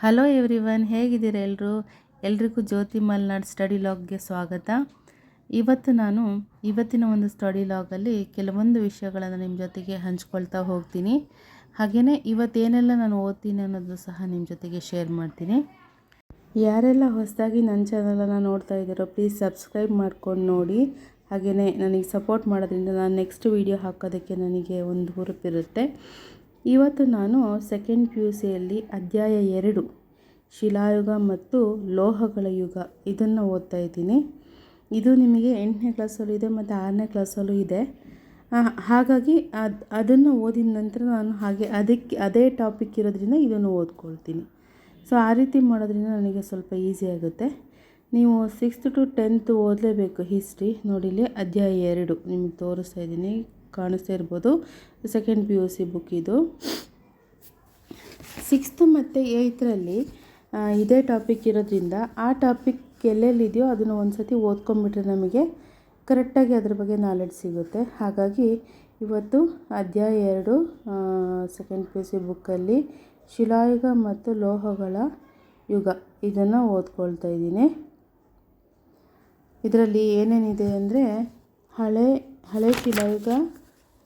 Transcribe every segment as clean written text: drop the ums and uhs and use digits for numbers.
Hello everyone, ಹೇಗಿದ್ದೀರಾ ಎಲ್ರಿಗೂ ಜ್ಯೋತಿ Malnad study ಲಾಗ್ಗೆ ಸ್ವಾಗತ. ಇವತ್ತಿನ ಒಂದು ಸ್ಟಡಿ ಲಾಗಲ್ಲಿ ಕೆಲವೊಂದು ವಿಷಯಗಳನ್ನು ನಿಮ್ಮ ಜೊತೆಗೆ ಹಂಚ್ಕೊಳ್ತಾ ಹೋಗ್ತೀನಿ. ಹಾಗೆಯೇ ಇವತ್ತೇನೆಲ್ಲ ನಾನು ಓದ್ತೀನಿ ಅನ್ನೋದು ಸಹ ನಿಮ್ಮ ಜೊತೆಗೆ ಶೇರ್ ಮಾಡ್ತೀನಿ. ಯಾರೆಲ್ಲ ಹೊಸದಾಗಿ ನನ್ನ ಚಾನಲನ್ನು ನೋಡ್ತಾ ಇದ್ದೀರೋ ಪ್ಲೀಸ್ ಸಬ್ಸ್ಕ್ರೈಬ್ ಮಾಡ್ಕೊಂಡು ನೋಡಿ. ಹಾಗೆಯೇ ನನಗೆ ಸಪೋರ್ಟ್ ಮಾಡೋದ್ರಿಂದ ನಾನು ನೆಕ್ಸ್ಟ್ ವಿಡಿಯೋ ಹಾಕೋದಕ್ಕೆ ನನಗೆ ಒಂದು ಹುರುಪಿರುತ್ತೆ. ಇವತ್ತು ನಾನು ಸೆಕೆಂಡ್ PUCಯಲ್ಲಿ ಅಧ್ಯಾಯ 2 ಶಿಲಾಯುಗ ಮತ್ತು ಲೋಹಗಳ ಯುಗ ಇದನ್ನು ಓದ್ತಾ ಇದ್ದೀನಿ. ಇದು ನಿಮಗೆ 8ನೇ ಕ್ಲಾಸಲ್ಲೂ ಇದೆ ಮತ್ತು 6ನೇ ಕ್ಲಾಸಲ್ಲೂ ಇದೆ. ಹಾಗಾಗಿ ಅದನ್ನು ಓದಿದ ನಂತರ ನಾನು ಅದೇ ಟಾಪಿಕ್ ಇರೋದ್ರಿಂದ ಇದನ್ನು ಓದ್ಕೊಳ್ತೀನಿ. ಸೊ ಆ ರೀತಿ ಮಾಡೋದ್ರಿಂದ ನನಗೆ ಸ್ವಲ್ಪ ಈಸಿ ಆಗುತ್ತೆ. ನೀವು 6th to 10th ಓದಲೇಬೇಕು ಹಿಸ್ಟ್ರಿ. ನೋಡಿ ಇಲ್ಲಿ ಅಧ್ಯಾಯ 2 ನಿಮಗೆ ತೋರಿಸ್ತಾ ಇದ್ದೀನಿ, ಕಾಣಿಸ್ತಾ ಇರ್ಬೋದು. ಸೆಕೆಂಡ್ PUC ಬುಕ್ ಇದು. 6th ಮತ್ತು 8ರಲ್ಲಿ ಇದೇ ಟಾಪಿಕ್ ಇರೋದ್ರಿಂದ ಆ ಟಾಪಿಕ್ ಎಲ್ಲೆಲ್ಲಿದೆಯೋ ಅದನ್ನು ಒಂದು ಸತಿ ಓದ್ಕೊಂಡ್ಬಿಟ್ರೆ ನಮಗೆ ಕರೆಕ್ಟಾಗಿ ಅದ್ರ ಬಗ್ಗೆ ನಾಲೆಡ್ಜ್ ಸಿಗುತ್ತೆ. ಹಾಗಾಗಿ ಇವತ್ತು ಅಧ್ಯಾಯ 2 ಸೆಕೆಂಡ್ PUC ಬುಕ್ಕಲ್ಲಿ ಶಿಲಾಯುಗ ಮತ್ತು ಲೋಹಗಳ ಯುಗ ಇದನ್ನು ಓದ್ಕೊಳ್ತಾ ಇದ್ದೀನಿ. ಇದರಲ್ಲಿ ಏನೇನಿದೆ ಅಂದರೆ ಹಳೆ ಶಿಲಾಯುಗ,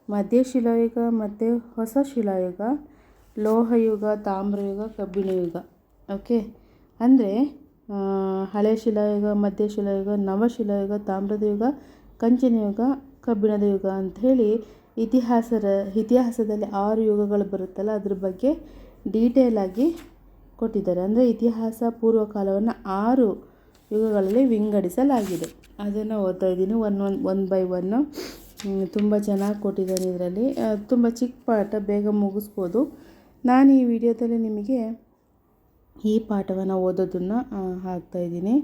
ಮಧ್ಯ ಶಿಲಾಯುಗ ಮತ್ತು ಹೊಸ ಶಿಲಾಯುಗ, ಲೋಹಯುಗ, ತಾಮ್ರಯುಗ, ಕಬ್ಬಿಣ ಯುಗ. ಓಕೆ, ಅಂದರೆ ಹಳೆ ಶಿಲಾಯುಗ, ಮಧ್ಯ ಶಿಲಾಯುಗ, ನವಶಿಲಾಯುಗ, ತಾಮ್ರದ ಯುಗ, ಕಂಚಿನ ಯುಗ, ಕಬ್ಬಿಣದ ಯುಗ ಅಂಥೇಳಿ ಇತಿಹಾಸದಲ್ಲಿ 6 ಯುಗಗಳು ಬರುತ್ತಲ್ಲ ಅದ್ರ ಬಗ್ಗೆ ಡೀಟೇಲ್ ಆಗಿ ಕೊಟ್ಟಿದ್ದಾರೆ. ಅಂದರೆ ಇತಿಹಾಸ ಪೂರ್ವಕಾಲವನ್ನು 6 ಯುಗಗಳಲ್ಲಿ ವಿಂಗಡಿಸಲಾಗಿದೆ. ಅದನ್ನು ಓದ್ತಾ ಇದ್ದೀನಿ ಒನ್ ಬೈ ಒನ್. ತುಂಬ ಚೆನ್ನಾಗಿ ಕೊಟ್ಟಿದ್ದಾರೆ. ಇದರಲ್ಲಿ ತುಂಬ ಚಿಕ್ಕ ಪಾಠ, ಬೇಗ ಮುಗಿಸ್ಬೋದು. ನಾನು ಈ ವಿಡಿಯೋದಲ್ಲಿ ನಿಮಗೆ ಈ ಪಾಠವನ್ನು ಓದೋದನ್ನು ಹಾಕ್ತಾಯಿದ್ದೀನಿ.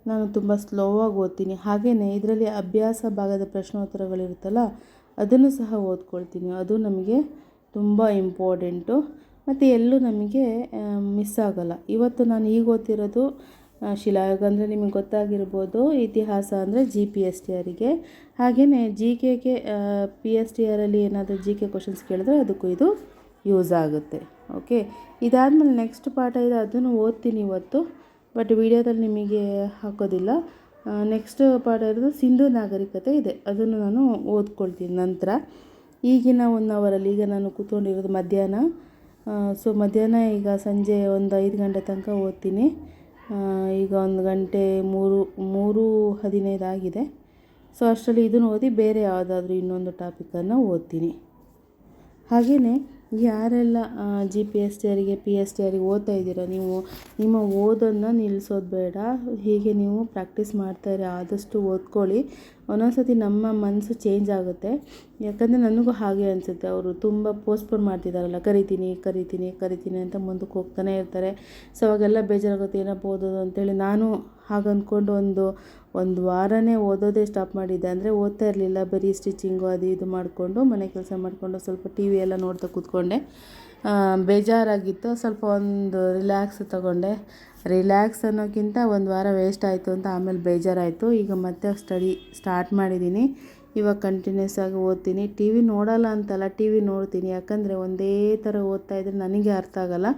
ನಾನು ತುಂಬ ಸ್ಲೋವಾಗಿ ಓದ್ತೀನಿ. ಹಾಗೆಯೇ ಇದರಲ್ಲಿ ಅಭ್ಯಾಸ ಭಾಗದ ಪ್ರಶ್ನೋತ್ತರಗಳಿರುತ್ತಲ್ಲ ಅದನ್ನು ಸಹ ಓದ್ಕೊಳ್ತೀನಿ. ಅದು ನಮಗೆ ತುಂಬ ಇಂಪಾರ್ಟೆಂಟು ಮತ್ತು ಎಲ್ಲೂ ನಮಗೆ ಮಿಸ್ ಆಗೋಲ್ಲ. ಇವತ್ತು ನಾನು ಈಗ ಓದ್ತಿರೋದು ಶಿಲಾಯುಗ ಅಂದರೆ ನಿಮಗೆ ಗೊತ್ತಾಗಿರ್ಬೋದು. ಇತಿಹಾಸ ಅಂದರೆ GPSTRಗೆ. ಹಾಗೆಯೇ GKಗೆ PSTRಲ್ಲಿ ಏನಾದರೂ GK ಕ್ವಶನ್ಸ್ ಕೇಳಿದ್ರೆ ಅದಕ್ಕೂ ಇದು ಯೂಸ್ ಆಗುತ್ತೆ. ಓಕೆ, ಇದಾದಮೇಲೆ ನೆಕ್ಸ್ಟ್ ಪಾಠ ಇದೆ, ಅದನ್ನು ಓದ್ತೀನಿ ಇವತ್ತು, ಬಟ್ ವಿಡಿಯೋದಲ್ಲಿ ನಿಮಗೆ ಹಾಕೋದಿಲ್ಲ. ನೆಕ್ಸ್ಟ್ ಪಾಠ ಇರೋದು ಸಿಂಧೂ ನಾಗರಿಕತೆ ಇದೆ, ಅದನ್ನು ನಾನು ಓದ್ಕೊಳ್ತೀನಿ ನಂತರ. ಈಗಿನ 1 ಅವರಲ್ಲಿ ಈಗ ನಾನು ಕೂತ್ಕೊಂಡಿರೋದು ಮಧ್ಯಾಹ್ನ. ಸೊ ಮಧ್ಯಾಹ್ನ ಈಗ ಸಂಜೆ ಒಂದು 5 ಗಂಟೆ ತನಕ ಓದ್ತೀನಿ. ಈಗ 1 ಗಂಟೆ 3:15 ಆಗಿದೆ. ಸೊ ಅಷ್ಟರಲ್ಲಿ ಇದನ್ನು ಓದಿ ಬೇರೆ ಯಾವುದಾದ್ರೂ ಇನ್ನೊಂದು ಟಾಪಿಕನ್ನು ಓದ್ತೀನಿ. ಹಾಗೆಯೇ ಯಾರೆಲ್ಲ GPSTRಗೆ PSTRಗೆ ಓದ್ತಾ ಇದ್ದೀರಾ, ನೀವು ನಿಮ್ಮ ಓದನ್ನು ನಿಲ್ಲಿಸೋದು ಬೇಡ. ಹೀಗೆ ನೀವು ಪ್ರಾಕ್ಟೀಸ್ ಮಾಡ್ತಾಯಿರಿ, ಆದಷ್ಟು ಓದ್ಕೊಳ್ಳಿ. ಒಂದೊಂದು ಸತಿ ನಮ್ಮ ಮನಸ್ಸು ಚೇಂಜ್ ಆಗುತ್ತೆ. ಯಾಕಂದರೆ ನನಗೂ ಹಾಗೆ ಅನಿಸುತ್ತೆ. ಅವರು ತುಂಬ ಪೋಸ್ಟ್ಪೋನ್ ಮಾಡ್ತಿದ್ದಾರಲ್ಲ, ಕರಿತೀನಿ ಅಂತ ಮುಂದಕ್ಕೆ ಹೋಗ್ತಾನೆ ಇರ್ತಾರೆ. ಸೊ ಅವಾಗೆಲ್ಲ ಬೇಜಾರಾಗುತ್ತೆ, ಏನಪ್ಪ ಓದೋದು ಅಂತೇಳಿ ನಾನು ಹಾಗಂದ್ಕೊಂಡು ಒಂದು ವಾರನೇ ಓದೋದೇ ಸ್ಟಾಪ್ ಮಾಡಿದ್ದೆ. ಅಂದರೆ ಓದ್ತಾ ಇರಲಿಲ್ಲ, ಬರೀ ಸ್ಟಿಚಿಂಗು ಅದು ಇದು ಮಾಡಿಕೊಂಡು ಮನೆ ಕೆಲಸ ಮಾಡಿಕೊಂಡು ಸ್ವಲ್ಪ TV ಎಲ್ಲ ನೋಡ್ತಾ ಕೂತ್ಕೊಂಡೆ. ಬೇಜಾರಾಗಿತ್ತು. ಸ್ವಲ್ಪ ಒಂದು ರಿಲ್ಯಾಕ್ಸ್ ತಗೊಂಡೆ. ರಿಲ್ಯಾಕ್ಸ್ ಅನ್ನೋಕ್ಕಿಂತ 1 ವಾರ ವೇಸ್ಟ್ ಆಯಿತು ಅಂತ ಆಮೇಲೆ ಬೇಜಾರಾಯಿತು. ಈಗ ಮತ್ತೆ ಸ್ಟಡಿ ಸ್ಟಾರ್ಟ್ ಮಾಡಿದ್ದೀನಿ. ಇವಾಗ ಕಂಟಿನ್ಯೂಸ್ ಆಗಿ ಓದ್ತೀನಿ. TV ನೋಡೋಲ್ಲ ಅಂತಲ್ಲ, TV ನೋಡ್ತೀನಿ. ಯಾಕಂದರೆ ಒಂದೇ ಥರ ಓದ್ತಾ ಇದ್ದರೆ ನನಗೆ ಅರ್ಥ ಆಗೋಲ್ಲ,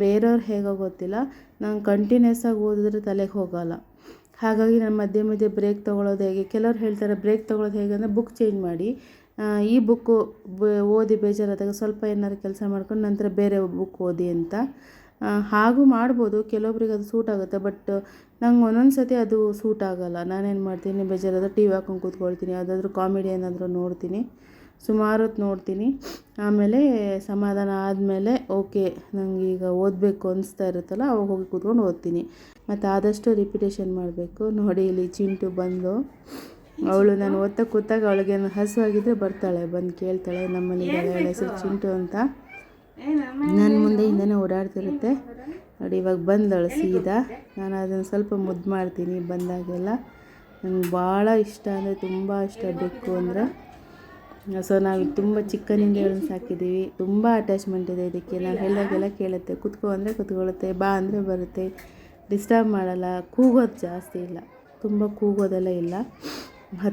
ಬೇರೆಯವ್ರು ಹೇಗೋ ಗೊತ್ತಿಲ್ಲ. ನಾನು ಕಂಟಿನ್ಯೂಸ್ ಆಗಿ ಓದಿದ್ರೆ ತಲೆಗೆ ಹೋಗೋಲ್ಲ. ಹಾಗಾಗಿ ನಾನು ಮಧ್ಯೆ ಬ್ರೇಕ್ ತೊಗೊಳ್ಳೋದು ಹೇಗೆ, ಕೆಲವ್ರು ಹೇಳ್ತಾರೆ ಬ್ರೇಕ್ ತೊಗೊಳ್ಳೋದು ಹೇಗೆ ಅಂದರೆ ಬುಕ್ ಚೇಂಜ್ ಮಾಡಿ, ಈ ಬುಕ್ಕು ಓದಿ ಬೇಜಾರಾದಾಗ ಸ್ವಲ್ಪ ಏನಾದ್ರು ಕೆಲಸ ಮಾಡ್ಕೊಂಡು ನಂತರ ಬೇರೆ ಬುಕ್ ಓದಿ ಅಂತ. ಹಾಗೂ ಮಾಡ್ಬೋದು, ಕೆಲವೊಬ್ರಿಗೆ ಅದು ಸೂಟ್ ಆಗುತ್ತೆ. ಬಟ್ ನಂಗೆ ಒಂದೊಂದು ಸತಿ ಅದು ಸೂಟ್ ಆಗೋಲ್ಲ. ನಾನೇನು ಮಾಡ್ತೀನಿ, ಬೇಜಾರಾದರೆ TV ಹಾಕೊಂಡು ಕೂತ್ಕೊಳ್ತೀನಿ, ಯಾವುದಾದ್ರೂ ಕಾಮಿಡಿ ಏನಾದರೂ ನೋಡ್ತೀನಿ. ಸುಮಾರು ಹೊತ್ತು ನೋಡ್ತೀನಿ. ಆಮೇಲೆ ಸಮಾಧಾನ ಆದಮೇಲೆ ಓಕೆ ನನಗೆ ಈಗ ಓದಬೇಕು ಅನಿಸ್ತಾ ಇರುತ್ತಲ್ಲ, ಅವಾಗ ಹೋಗಿ ಕೂತ್ಕೊಂಡು ಓದ್ತೀನಿ. ಮತ್ತು ಆದಷ್ಟು ರಿಪಿಟೇಷನ್ ಮಾಡಬೇಕು. ನೋಡಿ ಇಲ್ಲಿ ಚಿಂಟು ಬಂದು, ಅವಳು ನಾನು ಓದ್ತಾ ಕೂತಾಗ ಅವಳಿಗೆ ಹಸುವಾಗಿದ್ದರೆ ಬರ್ತಾಳೆ, ಬಂದು ಕೇಳ್ತಾಳೆ ನಮ್ಮನೇಲಿ ಹೆಸರು ಚಿಂಟು ಅಂತ. ನನ್ನ ಮುಂದೆ ಹಿಂದೆನೇ ಓಡಾಡ್ತಿರುತ್ತೆ. ನೋಡಿ ಇವಾಗ ಬಂದವಳು ಸೀದಾ. ನಾನು ಅದನ್ನು ಸ್ವಲ್ಪ ಮುದ್ದು ಮಾಡ್ತೀನಿ ಬಂದಾಗೆಲ್ಲ. ನನಗೆ ಭಾಳ ಇಷ್ಟ ಅಂದರೆ ತುಂಬ ಇಷ್ಟ ಬೆಕ್ಕು ಅಂದರೆ. ಸೊ ನಾವು ತುಂಬ ಚಿಕ್ಕನಿಂದ ಹೇಳೋದು ಸಾಕಿದ್ದೀವಿ. ತುಂಬ ಅಟ್ಯಾಚ್ಮೆಂಟ್ ಇದೆ ಇದಕ್ಕೆ. ನಾವು ಹೇಳಿದಾಗೆಲ್ಲ ಕೇಳುತ್ತೆ, ಕುತ್ಕೋ ಅಂದರೆ ಕುತ್ಕೊಳ್ಳುತ್ತೆ, ಬಾ ಅಂದರೆ ಬರುತ್ತೆ, ಡಿಸ್ಟರ್ಬ್ ಮಾಡಲ್ಲ. ಕೂಗೋದು ಜಾಸ್ತಿ ಇಲ್ಲ, ತುಂಬ ಕೂಗೋದೆಲ್ಲ ಇಲ್ಲ.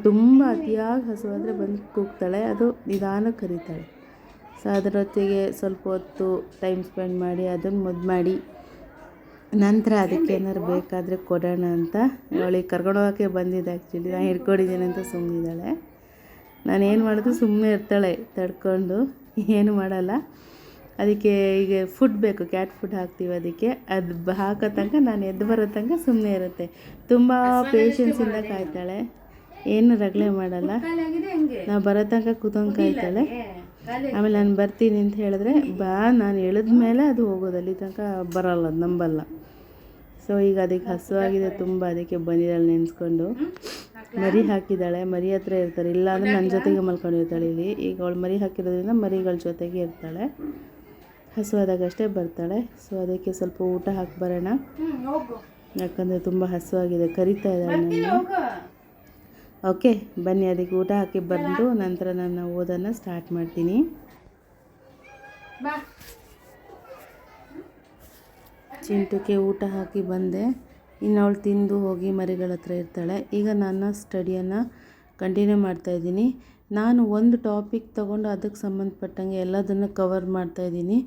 ತುಂಬ ಅತಿಯಾಗಿ ಹಸುವಾದರೆ ಬಂದು ಕೂಗ್ತಾಳೆ, ಅದು ನಿಧಾನಕ್ಕೆ ಕರೀತಾಳೆ. ಸೊ ಅದರೊತ್ತಿಗೆ ಸ್ವಲ್ಪ ಹೊತ್ತು ಟೈಮ್ ಸ್ಪೆಂಡ್ ಮಾಡಿ ಅದನ್ನು ಮುದ್ದು ಮಾಡಿ ನಂತರ ಅದಕ್ಕೆ ಏನಾರು ಬೇಕಾದರೆ ಕೊಡೋಣ ಅಂತ ಅವಳಿಗೆ ಕರ್ಕೊಂಡು ಹೋಗೋಕ್ಕೆ ಬಂದಿದ್ದೆ. ಆ್ಯಕ್ಚುಲಿ ನಾನು ಹಿಡ್ಕೊಂಡಿದ್ದೀನಿ ಅಂತ ಸುಮ್ಮನಿದ್ದಾಳೆ. ನಾನೇನು ಮಾಡಿದ್ರು ಸುಮ್ಮನೆ ಇರ್ತಾಳೆ ತಡ್ಕೊಂಡು, ಏನು ಮಾಡಲ್ಲ. ಅದಕ್ಕೆ ಈಗ ಫುಡ್ ಬೇಕು, ಕ್ಯಾಟ್ ಫುಡ್ ಹಾಕ್ತೀವಿ ಅದಕ್ಕೆ. ಅದು ಹಾಕೋ ತನಕ ನಾನು ಎದ್ದು ಬರೋ ತನಕ ಸುಮ್ಮನೆ ಇರುತ್ತೆ. ತುಂಬ ಪೇಷನ್ಸಿಂದ ಕಾಯ್ತಾಳೆ, ಏನು ರಗಳೆ ಮಾಡಲ್ಲ. ನಾವು ಬರೋ ತನಕ ಕೂತ್ಕೊಂಡು ಕಾಯ್ತಾಳೆ. ಆಮೇಲೆ ನಾನು ಬರ್ತೀನಿ ಅಂತ ಹೇಳಿದ್ರೆ ನಾನು ಹೇಳಿದ್ಮೇಲೆ ಅದು ಹೋಗೋದು, ಅಲ್ಲಿ ತನಕ ಬರೋಲ್ಲ, ಅದು ನಂಬಲ್ಲ. ಸೊ ಈಗ ಅದಕ್ಕೆ ಹಸುವಾಗಿದೆ ತುಂಬ, ಅದಕ್ಕೆ ಬಂದಿದ್ದಾಳೆ ನೆನೆಸ್ಕೊಂಡು. ಮರಿ ಹಾಕಿದ್ದಾಳೆ, ಮರಿ ಹತ್ರ ಇರ್ತಾರೆ, ಇಲ್ಲಾಂದರೆ ನನ್ನ ಜೊತೆಗೆ ಮಲ್ಕೊಂಡಿರ್ತಾಳೆ ಇಲ್ಲಿ. ಈಗ ಅವಳು ಮರಿ ಹಾಕಿರೋದ್ರಿಂದ ಮರಿಗಳ ಜೊತೆಗೆ ಇರ್ತಾಳೆ, ಹಸುವಾದಾಗಷ್ಟೇ ಬರ್ತಾಳೆ. ಸೊ ಅದಕ್ಕೆ ಸ್ವಲ್ಪ ಊಟ ಹಾಕಿ ಬರೋಣ, ಯಾಕಂದರೆ ತುಂಬ ಹಸುವಾಗಿದೆ, ಕರಿತಾ ಇದ್ದಾಳೆ ನನ್ನ. ಓಕೆ ಬನ್ನಿ, ಅದಕ್ಕೆ ಊಟ ಹಾಕಿ ಬಂದು ನಂತರ ನಾನು ಓದನ್ನು ಸ್ಟಾರ್ಟ್ ಮಾಡ್ತೀನಿ. ಚಿಂಟುಕ್ಕೆ ಊಟ ಹಾಕಿ ಬಂದೆ. ಇನ್ನು ಅವಳು ತಿಂದು ಹೋಗಿ ಮರಿಗಳ ಹತ್ರ ಇರ್ತಾಳೆ. ಈಗ ನನ್ನ ಸ್ಟಡಿಯನ್ನು ಕಂಟಿನ್ಯೂ ಮಾಡ್ತಾಯಿದ್ದೀನಿ. ನಾನು ಒಂದು ಟಾಪಿಕ್ ತೊಗೊಂಡು ಅದಕ್ಕೆ ಸಂಬಂಧಪಟ್ಟಂಗೆ ಎಲ್ಲದನ್ನು ಕವರ್ ಮಾಡ್ತಾಯಿದ್ದೀನಿ.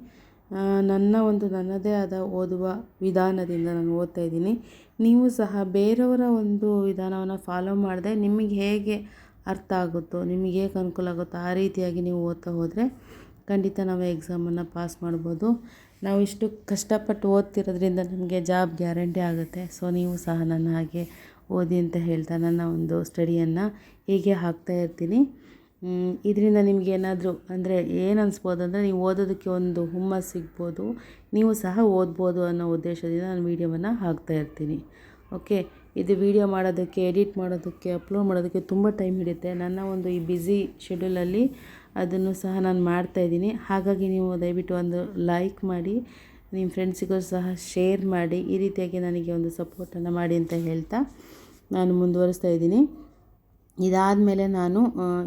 ನನ್ನದೇ ಆದ ಓದುವ ವಿಧಾನದಿಂದ ನಾನು ಓದ್ತಾಯಿದ್ದೀನಿ. ನೀವು ಸಹ ಬೇರೆಯವರ ಒಂದು ವಿಧಾನವನ್ನು ಫಾಲೋ ಮಾಡದೆ ನಿಮಗೆ ಹೇಗೆ ಅರ್ಥ ಆಗುತ್ತೋ, ನಿಮಗೆ ಹೇಗೆ ಅನುಕೂಲ ಆಗುತ್ತೋ ಆ ರೀತಿಯಾಗಿ ನೀವು ಓದ್ತಾ ಹೋದರೆ ಖಂಡಿತ ನಾವು ಎಕ್ಸಾಮನ್ನು ಪಾಸ್ ಮಾಡ್ಬೋದು. ನಾವು ಇಷ್ಟು ಕಷ್ಟಪಟ್ಟು ಓದ್ತಿರೋದ್ರಿಂದ ನಮಗೆ ಜಾಬ್ ಗ್ಯಾರಂಟಿ ಆಗುತ್ತೆ. ಸೊ ನೀವು ಸಹ ನನ್ನ ಹಾಗೆ ಓದಿ ಅಂತ ಹೇಳ್ತಾ ನನ್ನ ಒಂದು ಸ್ಟಡಿಯನ್ನು ಹೀಗೆ ಹಾಕ್ತಾಯಿರ್ತೀನಿ. ಇದರಿಂದ ನಿಮಗೇನಾದರೂ ಅಂದರೆ ಏನು ಅನಿಸ್ಬೋದು ಅಂದರೆ, ನೀವು ಓದೋದಕ್ಕೆ ಒಂದು ಹುಮ್ಮಸ್ಸು ಸಿಗ್ಬೋದು, ನೀವು ಸಹ ಓದ್ಬೋದು ಅನ್ನೋ ಉದ್ದೇಶದಿಂದ ನಾನು ವೀಡಿಯೋವನ್ನು ಹಾಕ್ತಾಯಿರ್ತೀನಿ. ಓಕೆ, ಇದು ವೀಡಿಯೋ ಮಾಡೋದಕ್ಕೆ, ಎಡಿಟ್ ಮಾಡೋದಕ್ಕೆ, ಅಪ್ಲೋಡ್ ಮಾಡೋದಕ್ಕೆ ತುಂಬ ಟೈಮ್ ಹಿಡಿಯುತ್ತೆ. ನನ್ನ ಒಂದು ಈ ಬ್ಯುಸಿ ಶೆಡ್ಯೂಲಲ್ಲಿ ಅದನ್ನು ಸಹ ನಾನು ಮಾಡ್ತಾಯಿದ್ದೀನಿ. ಹಾಗಾಗಿ ನೀವು ದಯವಿಟ್ಟು ಒಂದು ಲೈಕ್ ಮಾಡಿ, ನಿಮ್ಮ ಫ್ರೆಂಡ್ಸಿಗೂ ಸಹ ಶೇರ್ ಮಾಡಿ, ಈ ರೀತಿಯಾಗಿ ನನಗೆ ಒಂದು ಸಪೋರ್ಟನ್ನು ಮಾಡಿ ಅಂತ ಹೇಳ್ತಾ ನಾನು ಮುಂದುವರಿಸ್ತಾ ಇದ್ದೀನಿ. ಇದಾದಮೇಲೆ ನಾನು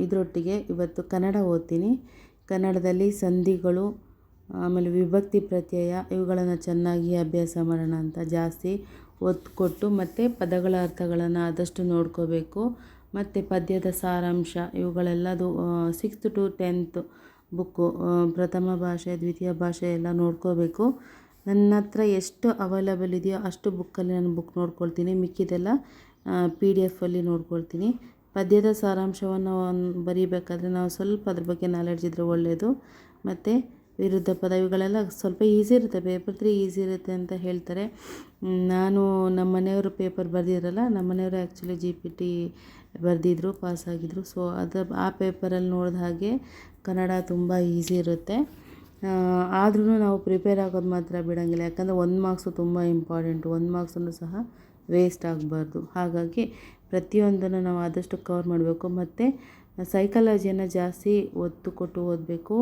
ಇದರೊಟ್ಟಿಗೆ ಇವತ್ತು ಕನ್ನಡ ಓದ್ತೀನಿ. ಕನ್ನಡದಲ್ಲಿ ಸಂಧಿಗಳು, ಆಮೇಲೆ ವಿಭಕ್ತಿ ಪ್ರತ್ಯಯ, ಇವುಗಳನ್ನು ಚೆನ್ನಾಗಿ ಅಭ್ಯಾಸ ಮಾಡೋಣ ಅಂತ ಜಾಸ್ತಿ ಒತ್ತು ಕೊಟ್ಟು, ಮತ್ತು ಪದಗಳ ಅರ್ಥಗಳನ್ನು ಆದಷ್ಟು ನೋಡ್ಕೋಬೇಕು. ಮತ್ತು ಪದ್ಯದ ಸಾರಾಂಶ ಇವುಗಳೆಲ್ಲದು 6th to 10th ಬುಕ್ಕು, ಪ್ರಥಮ ಭಾಷೆ, ದ್ವಿತೀಯ ಭಾಷೆ ಎಲ್ಲ ನೋಡ್ಕೋಬೇಕು. ನನ್ನ ಹತ್ರ ಎಷ್ಟು ಅವೈಲೇಬಲ್ ಇದೆಯೋ ಅಷ್ಟು ಬುಕ್ಕಲ್ಲಿ ನಾನು ಬುಕ್ ನೋಡ್ಕೊಳ್ತೀನಿ, ಮಿಕ್ಕಿದೆಲ್ಲ PDF ನೋಡ್ಕೊಳ್ತೀನಿ. ಪದ್ಯದ ಸಾರಾಂಶವನ್ನು ಬರೀಬೇಕಾದ್ರೆ ನಾವು ಸ್ವಲ್ಪ ಅದ್ರ ಬಗ್ಗೆ ನಾಲೆಡ್ಜ್ ಇದ್ದರೆ ಒಳ್ಳೆಯದು. ಮತ್ತು ವಿರುದ್ಧ ಪದ ಇವುಗಳೆಲ್ಲ ಸ್ವಲ್ಪ ಈಸಿ ಇರುತ್ತೆ, ಪೇಪರ್ 3 ಈಸಿ ಇರುತ್ತೆ ಅಂತ ಹೇಳ್ತಾರೆ. ನಾನು ನಮ್ಮ ಮನೆಯವರು ಪೇಪರ್ ಬರೆದಿದ್ರಲ್ಲ, ನಮ್ಮ ಮನೆಯವರು ಆ್ಯಕ್ಚುಲಿ GPT ಬರೆದಿದ್ರು, ಪಾಸಾಗಿದ್ದರು. ಸೊ ಆ ಪೇಪರಲ್ಲಿ ನೋಡಿದ ಹಾಗೆ ಕನ್ನಡ ತುಂಬ ಈಸಿ ಇರುತ್ತೆ. ಆದ್ರೂ ನಾವು ಪ್ರಿಪೇರ್ ಆಗೋದು ಮಾತ್ರ ಬಿಡೋಂಗಿಲ್ಲ, ಯಾಕಂದರೆ 1 ಮಾರ್ಕ್ಸು ತುಂಬ ಇಂಪಾರ್ಟೆಂಟು. 1 ಮಾರ್ಕ್ಸನ್ನು ಸಹ ವೇಸ್ಟ್ ಆಗಬಾರ್ದು. ಹಾಗಾಗಿ ಪ್ರತಿಯೊಂದನ್ನು ನಾವು ಆದಷ್ಟು ಕವರ್ ಮಾಡಬೇಕು. ಮತ್ತು ಸೈಕಾಲಜಿಯನ್ನು ಜಾಸ್ತಿ ಒತ್ತು ಕೊಟ್ಟು ಓದಬೇಕು.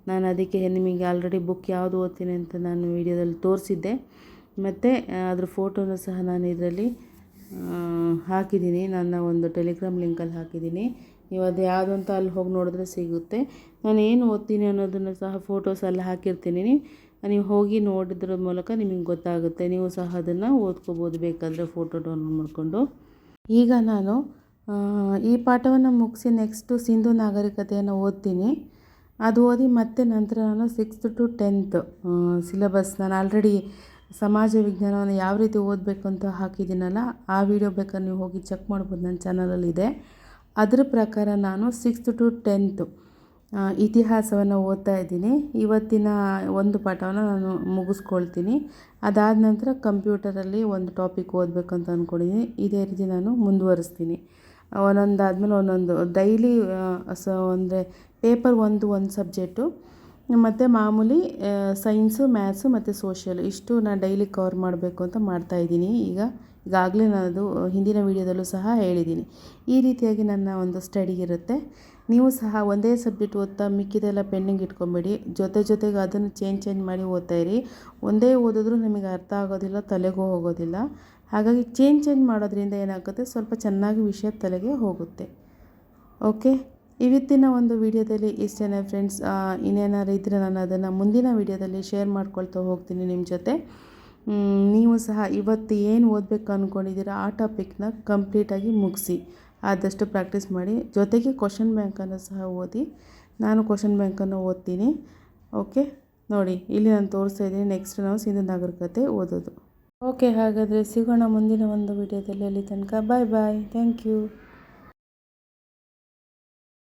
ನಾನು ಅದಕ್ಕೆ ನಿಮಗೆ ಆಲ್ರೆಡಿ ಬುಕ್ ಯಾವುದು ಓದ್ತೀನಿ ಅಂತ ನಾನು ವಿಡಿಯೋದಲ್ಲಿ ತೋರಿಸಿದ್ದೆ, ಮತ್ತು ಅದ್ರ ಫೋಟೋನು ಸಹ ನಾನು ಇದರಲ್ಲಿ ಹಾಕಿದ್ದೀನಿ, ನನ್ನ ಒಂದು ಟೆಲಿಗ್ರಾಮ್ ಲಿಂಕಲ್ಲಿ ಹಾಕಿದ್ದೀನಿ. ನೀವು ಅದು ಯಾವುದು ಅಂತ ಅಲ್ಲಿ ಹೋಗಿ ನೋಡಿದ್ರೆ ಸಿಗುತ್ತೆ. ನಾನು ಏನು ಓದ್ತೀನಿ ಅನ್ನೋದನ್ನು ಸಹ ಫೋಟೋಸೆಲ್ಲ ಹಾಕಿರ್ತೀನಿ, ನೀವು ಹೋಗಿ ನೋಡಿದ್ರ ಮೂಲಕ ನಿಮಗೆ ಗೊತ್ತಾಗುತ್ತೆ. ನೀವು ಸಹ ಅದನ್ನು ಓದ್ಕೋಬೋದು ಬೇಕಾದರೆ ಫೋಟೋ ಡೌನ್ಲೋಡ್ ಮಾಡಿಕೊಂಡು. ಈಗ ನಾನು ಈ ಪಾಠವನ್ನು ಮುಗಿಸಿ ನೆಕ್ಸ್ಟು ಸಿಂಧು ನಾಗರಿಕತೆಯನ್ನು ಓದ್ತೀನಿ. ಅದು ಓದಿ ಮತ್ತೆ ನಂತರ ನಾನು 6th to 10th ಸಿಲೆಬಸ್, ನಾನು ಆಲ್ರೆಡಿ ಸಮಾಜ ವಿಜ್ಞಾನವನ್ನು ಯಾವ ರೀತಿ ಓದಬೇಕು ಅಂತ ಹಾಕಿದ್ದೀನಲ್ಲ, ಆ ವಿಡಿಯೋ ಬೇಕಾದ್ರೆ ನೀವು ಹೋಗಿ ಚೆಕ್ ಮಾಡ್ಬೋದು, ನನ್ನ ಚಾನಲಲ್ಲಿದೆ. ಅದರ ಪ್ರಕಾರ ನಾನು 6th to 10th ಇತಿಹಾಸವನ್ನು ಓದ್ತಾ ಇದ್ದೀನಿ. ಇವತ್ತಿನ ಒಂದು ಪಾಠವನ್ನು ನಾನು ಮುಗಿಸ್ಕೊಳ್ತೀನಿ. ಅದಾದ ನಂತರ ಕಂಪ್ಯೂಟರಲ್ಲಿ ಒಂದು ಟಾಪಿಕ್ ಓದಬೇಕಂತ ಅಂದ್ಕೊಂಡಿದ್ದೀನಿ. ಇದೇ ರೀತಿ ನಾನು ಮುಂದುವರಿಸ್ತೀನಿ, ಒಂದೊಂದಾದಮೇಲೆ ಒಂದೊಂದು ಡೈಲಿ. ಅಂದರೆ ಪೇಪರ್ ಒಂದು ಸಬ್ಜೆಕ್ಟು, ಮತ್ತು ಮಾಮೂಲಿ ಸೈನ್ಸು, ಮ್ಯಾಥ್ಸು ಮತ್ತು ಸೋಷಿಯಲ್, ಇಷ್ಟು ನಾನು ಡೈಲಿ ಕವರ್ ಮಾಡಬೇಕು ಅಂತ ಮಾಡ್ತಾಯಿದ್ದೀನಿ. ಈಗಾಗಲೇ ನಾನು ಅದು ಹಿಂದಿನ ವೀಡಿಯೋದಲ್ಲೂ ಸಹ ಹೇಳಿದ್ದೀನಿ. ಈ ರೀತಿಯಾಗಿ ನನ್ನ ಒಂದು ಸ್ಟಡಿ ಇರುತ್ತೆ. ನೀವು ಸಹ ಒಂದೇ ಸಬ್ಜೆಕ್ಟ್ ಓದ್ತಾ ಮಿಕ್ಕಿದೆಲ್ಲ ಪೆಂಡಿಂಗ್ ಇಟ್ಕೊಬೇಡಿ, ಜೊತೆಗೆ ಅದನ್ನು ಚೇಂಜ್ ಮಾಡಿ ಓದ್ತಾ ಇರಿ. ಒಂದೇ ಓದಿದ್ರೂ ನಿಮಗೆ ಅರ್ಥ ಆಗೋದಿಲ್ಲ, ತಲೆಗೂ ಹೋಗೋದಿಲ್ಲ. ಹಾಗಾಗಿ ಚೇಂಜ್ ಮಾಡೋದ್ರಿಂದ ಏನಾಗುತ್ತೆ, ಸ್ವಲ್ಪ ಚೆನ್ನಾಗಿ ವಿಷಯ ತಲೆಗೆ ಹೋಗುತ್ತೆ. ಓಕೆ, ಇವತ್ತಿನ ಒಂದು ವಿಡಿಯೋದಲ್ಲಿ ಇಷ್ಟೇ ಫ್ರೆಂಡ್ಸ್. ಇನ್ನೇನಾದ್ರು ಇದ್ದರೆ ನಾನು ಅದನ್ನು ಮುಂದಿನ ವಿಡಿಯೋದಲ್ಲಿ ಶೇರ್ ಮಾಡ್ಕೊಳ್ತಾ ಹೋಗ್ತೀನಿ ನಿಮ್ಮ ಜೊತೆ. ನೀವು ಸಹ ಇವತ್ತು ಏನು ಓದಬೇಕು ಅಂದ್ಕೊಂಡಿದ್ದೀರಾ ಆ ಟಾಪಿಕ್ನ ಕಂಪ್ಲೀಟಾಗಿ ಮುಗಿಸಿ, ಆದಷ್ಟು ಪ್ರಾಕ್ಟೀಸ್ ಮಾಡಿ. ಜೊತೆಗೆ ಕ್ವಶನ್ ಬ್ಯಾಂಕನ್ನು ಸಹ ಓದಿ. ನಾನು ಕ್ವಶನ್ ಬ್ಯಾಂಕನ್ನು ಓದ್ತೀನಿ. ಓಕೆ, ನೋಡಿ ಇಲ್ಲಿ ನಾನು ತೋರಿಸ್ತಾ ಇದ್ದೀನಿ. ನೆಕ್ಸ್ಟ್ ನಾವು ಸಿಂಧು ನಾಗರಿಕತೆ ಓದೋದು. ಓಕೆ, ಹಾಗಾದರೆ ಸಿಗೋಣ ಮುಂದಿನ ಒಂದು ವಿಡಿಯೋದಲ್ಲಿ. ಅಲ್ಲಿ ತನಕ ಬಾಯ್ ಬಾಯ್. Thank you.